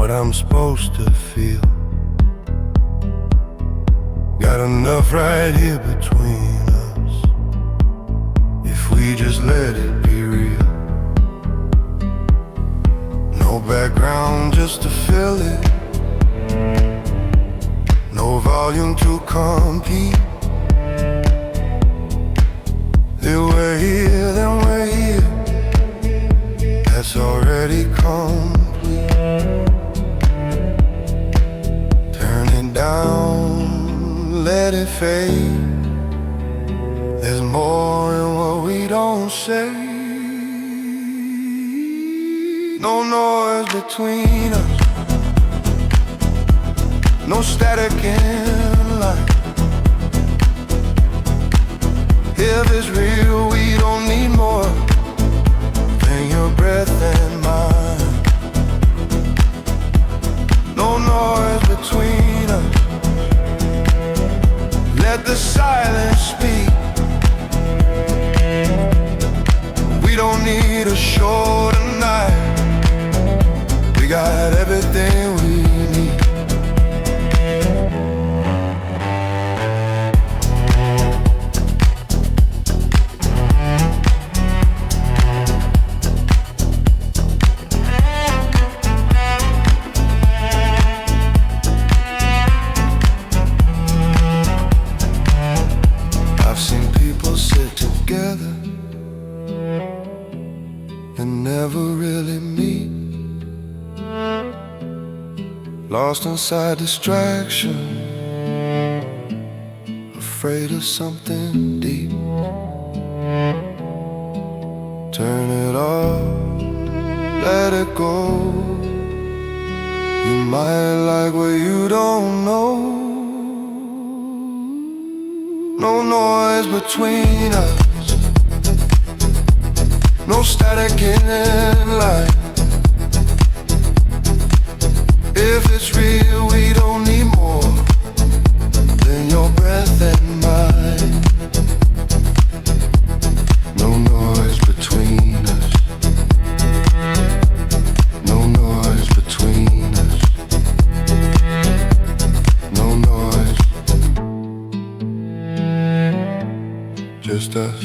what I'm supposed to feel. Got enough right here between us, if we just let it be real. No background just to fill it, no volume to compete. Then we're here, then we're here, that's already complete. Turn it down, let it fade. There's more in what we don't say. No noise between us, no static in life. If it's real, we don't need more than your breath and mine. No noise between us, let the silence speak. We don't need a show tonight, we got everything we need. I've seen people sit together and never really meet, lost inside distraction, afraid of something deep. Turn it off, let it go. You might like what you don't know. No noise between us, no static in life. If it's real, we don't need more than your breath and mine. No noise between us, no noise between us, no noise, just us.